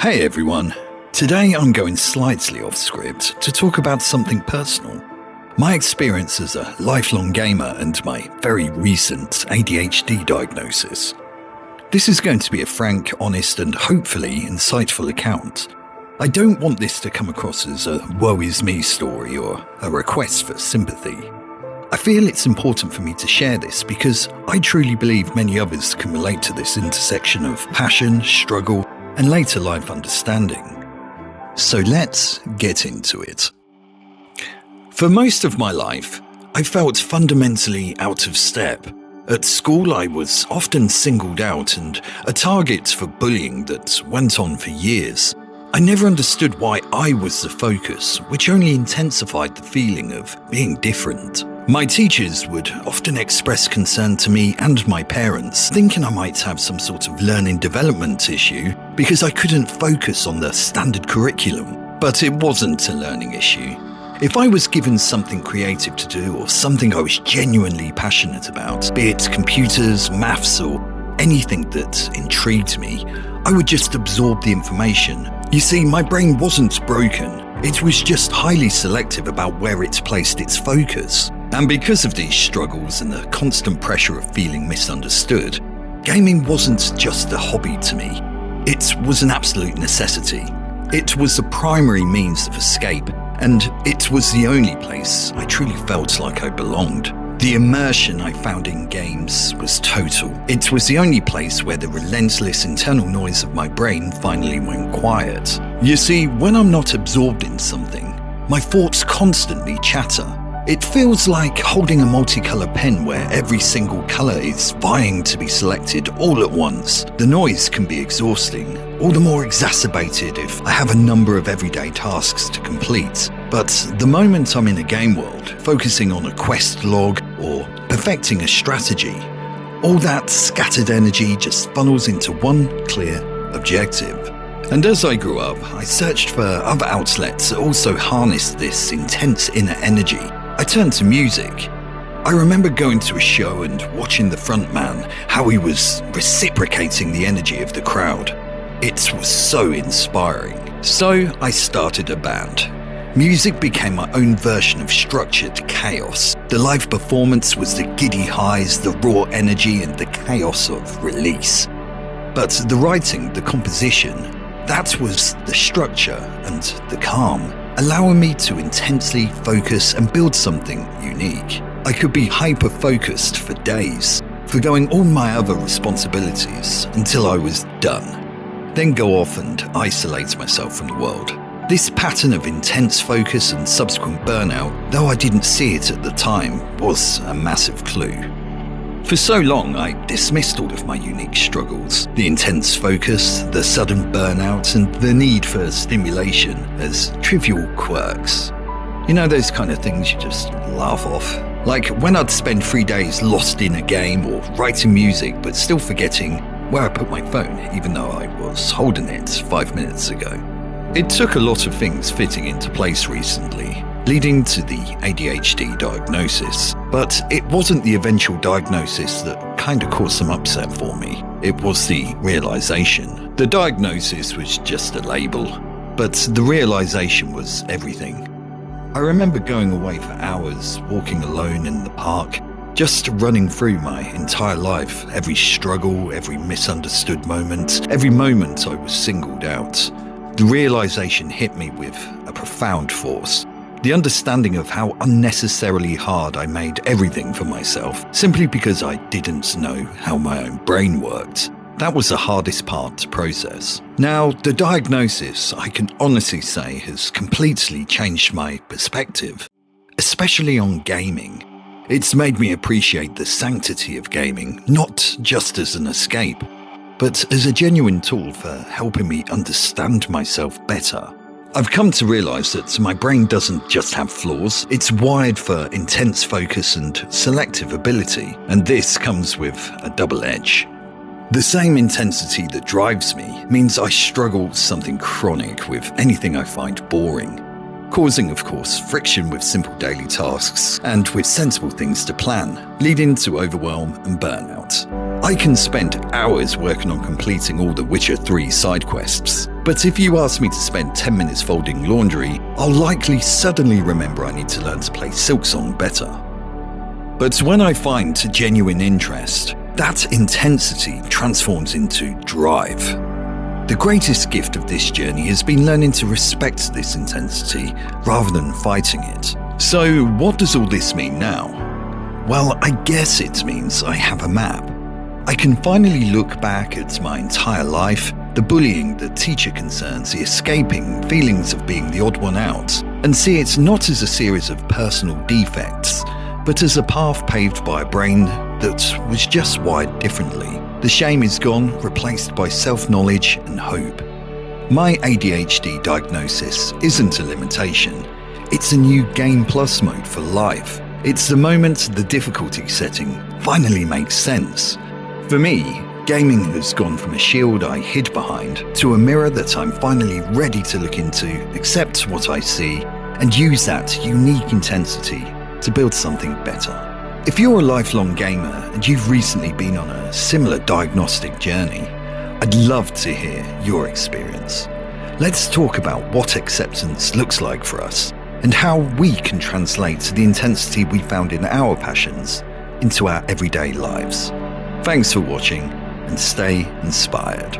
Hey everyone, today I'm going slightly off script to talk about something personal. My experience as a lifelong gamer and my very recent ADHD diagnosis. This is going to be a frank, honest and hopefully insightful account. I don't want this to come across as a woe is me story or a request for sympathy. I feel it's important for me to share this because I truly believe many others can relate to this intersection of passion, struggle, and later life understanding. So let's get into it. For most of my life, I felt fundamentally out of step. At school, I was often singled out and a target for bullying that went on for years. I never understood why I was the focus, which only intensified the feeling of being different. My teachers would often express concern to me and my parents, thinking I might have some sort of learning development issue because I couldn't focus on the standard curriculum. But it wasn't a learning issue. If I was given something creative to do or something I was genuinely passionate about, be it computers, maths or anything that intrigued me, I would just absorb the information. You see, my brain wasn't broken. It was just highly selective about where it placed its focus. And because of these struggles and the constant pressure of feeling misunderstood, gaming wasn't just a hobby to me. It was an absolute necessity. It was the primary means of escape, and it was the only place I truly felt like I belonged. The immersion I found in games was total. It was the only place where the relentless internal noise of my brain finally went quiet. You see, when I'm not absorbed in something, my thoughts constantly chatter. It feels like holding a multicolour pen where every single colour is vying to be selected all at once. The noise can be exhausting, all the more exacerbated if I have a number of everyday tasks to complete. But the moment I'm in a game world, focusing on a quest log or perfecting a strategy, all that scattered energy just funnels into one clear objective. And as I grew up, I searched for other outlets that also harnessed this intense inner energy. I turned to music. I remember going to a show and watching the frontman, how he was reciprocating the energy of the crowd. It was so inspiring. So I started a band. Music became my own version of structured chaos. The live performance was the giddy highs, the raw energy and the chaos of release. But the writing, the composition, that was the structure and the calm, allowing me to intensely focus and build something unique. I could be hyper-focused for days, forgoing all my other responsibilities until I was done. Then go off and isolate myself from the world. This pattern of intense focus and subsequent burnout, though I didn't see it at the time, was a massive clue. For so long, I dismissed all of my unique struggles, the intense focus, the sudden burnout, and the need for stimulation as trivial quirks. You know, those kind of things you just laugh off. Like when I'd spend 3 days lost in a game or writing music, but still forgetting where I put my phone, even though I was holding it 5 minutes ago. It took a lot of things fitting into place recently, leading to the ADHD diagnosis. But it wasn't the eventual diagnosis that kind of caused some upset for me. It was the realization. The diagnosis was just a label, but the realization was everything. I remember going away for hours, walking alone in the park, just running through my entire life, every struggle, every misunderstood moment, every moment I was singled out. The realization hit me with a profound force. The understanding of how unnecessarily hard I made everything for myself, simply because I didn't know how my own brain worked. That was the hardest part to process. Now, the diagnosis, I can honestly say, has completely changed my perspective, especially on gaming. It's made me appreciate the sanctity of gaming, not just as an escape, but as a genuine tool for helping me understand myself better. I've come to realize that my brain doesn't just have flaws, it's wired for intense focus and selective ability, and this comes with a double edge. The same intensity that drives me means I struggle with something chronic with anything I find boring, causing, of course, friction with simple daily tasks and with sensible things to plan, leading to overwhelm and burnout. I can spend hours working on completing all the Witcher 3 side quests, But if you ask me to spend 10 minutes folding laundry, I'll likely suddenly remember I need to learn to play Silksong better. But when I find genuine interest, that intensity transforms into drive. The greatest gift of this journey has been learning to respect this intensity rather than fighting it. So what does all this mean now? Well, I guess it means I have a map. I can finally look back at my entire life, the bullying, the teacher concerns, the escaping, feelings of being the odd one out, and see it not as a series of personal defects, but as a path paved by a brain that was just wired differently. The shame is gone, replaced by self-knowledge and hope. My ADHD diagnosis isn't a limitation. It's a new Game Plus mode for life. It's the moment the difficulty setting finally makes sense. For me, gaming has gone from a shield I hid behind to a mirror that I'm finally ready to look into, accept what I see, and use that unique intensity to build something better. If you're a lifelong gamer and you've recently been on a similar diagnostic journey, I'd love to hear your experience. Let's talk about what acceptance looks like for us and how we can translate the intensity we found in our passions into our everyday lives. Thanks for watching and stay inspired.